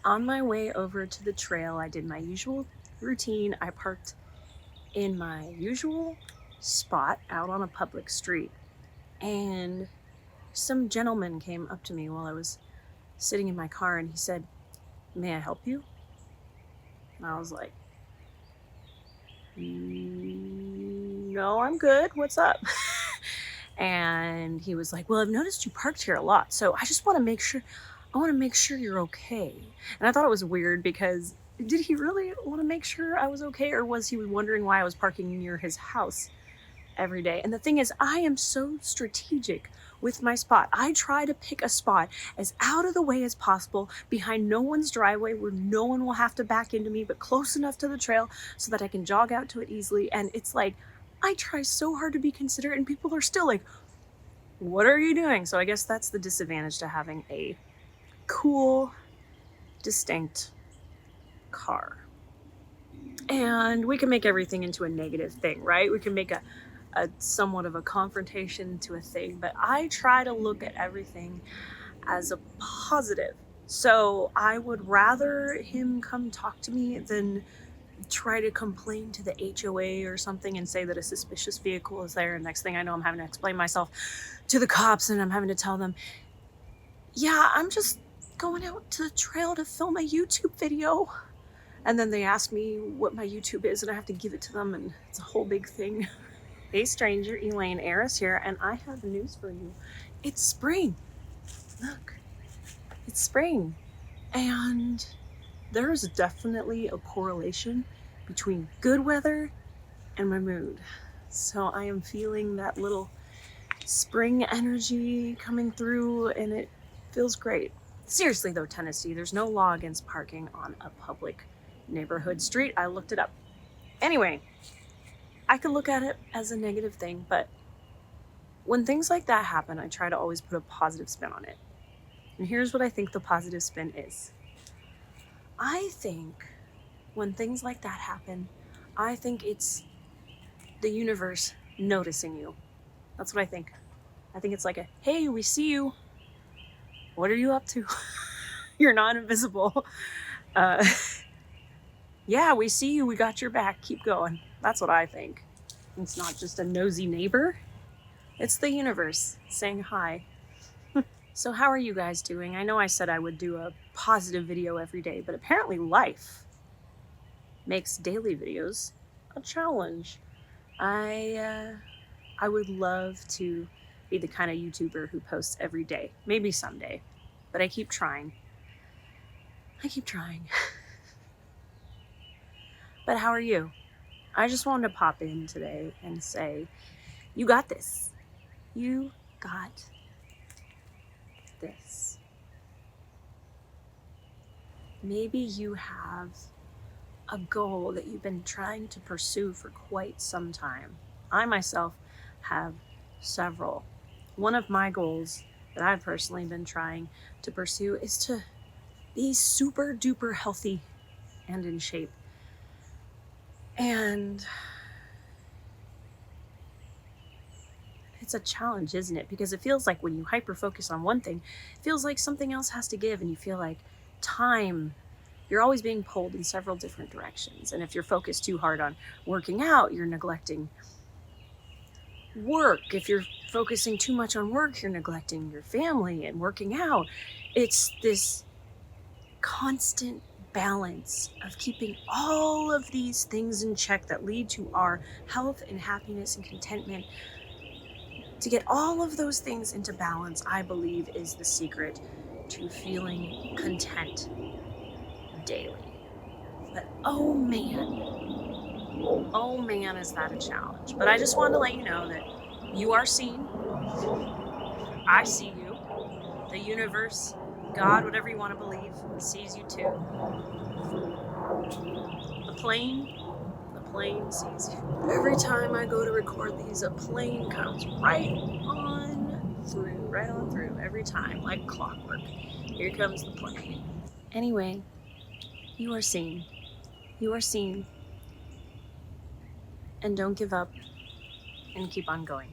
On my way over to the trail, I did my usual routine. I parked in my usual spot out on a public street, and some gentleman came up to me while I was sitting in my car, and he said, "May I help you?" And I was like, "No, I'm good. What's up?" And he was like, "Well, I've noticed you parked here a lot, so I just want to make sure. I want to make sure you're okay." And I thought it was weird because did he really want to make sure I was okay, or was he wondering why I was parking near his house every day? And the thing is, I am so strategic with my spot. I try to pick a spot as out of the way as possible, behind no one's driveway where no one will have to back into me, but close enough to the trail so that I can jog out to it easily. And it's like, I try so hard to be considerate, and people are still like, "What are you doing?" So I guess that's the disadvantage to having a cool, distinct car. And we can make everything into a negative thing, right? We can make a somewhat of a confrontation to a thing, but I try to look at everything as a positive. So I would rather him come talk to me than try to complain to the HOA or something and say that a suspicious vehicle is there. And next thing I know, I'm having to explain myself to the cops, and I'm having to tell them, "Yeah, I'm just going out to the trail to film a YouTube video." And then they ask me what my YouTube is, and I have to give it to them, and it's a whole big thing. Hey stranger, Elaine, Aeris here, and I have news for you. It's spring. Look, it's spring. And there's definitely a correlation between good weather and my mood. So I am feeling that little spring energy coming through, and it feels great. Seriously though, Tennessee, there's no law against parking on a public neighborhood street. I looked it up. Anyway, I could look at it as a negative thing, but when things like that happen, I try to always put a positive spin on it. And here's what I think the positive spin is. I think when things like that happen, I think it's the universe noticing you. That's what I think. I think it's like a, "Hey, we see you. What are you up to? You're not invisible. Uh, yeah, we see you. We got your back. Keep going." That's what I think. It's not just a nosy neighbor. It's the universe saying hi. So how are you guys doing? I know I said I would do a positive video every day, but apparently life makes daily videos a challenge. I would love to be the kind of YouTuber who posts every day. Maybe someday. But I keep trying. But how are you? I just wanted to pop in today and say, you got this. You got this. Maybe you have a goal that you've been trying to pursue for quite some time. I myself have several. One of my goals that I've personally been trying to pursue is to be super duper healthy and in shape. And it's a challenge, isn't it? Because it feels like when you hyper focus on one thing, it feels like something else has to give, and you feel like time, you're always being pulled in several different directions. And if you're focused too hard on working out, you're neglecting work. If you're focusing too much on work, you're neglecting your family and working out. It's this constant balance of keeping all of these things in check that lead to our health and happiness and contentment. To get all of those things into balance, I believe, is the secret to feeling content daily. But oh man, is that a challenge. But I just wanted to let you know that you are seen. I see you. The universe, God, whatever you want to believe, sees you too. The plane sees you. Every time I go to record these, a plane comes right on through, every time, like clockwork. Here comes the plane. Anyway, you are seen. You are seen. And don't give up, and keep on going.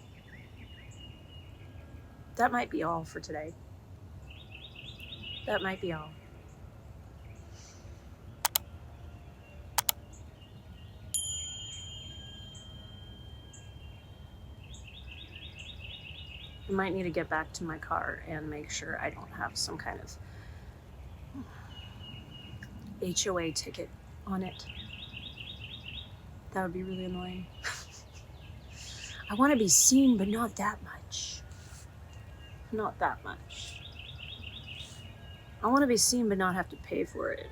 That might be all for today. That might be all. I might need to get back to my car and make sure I don't have some kind of HOA ticket on it. That would be really annoying. I want to be seen, but not that much. Not that much. I want to be seen, but not have to pay for it.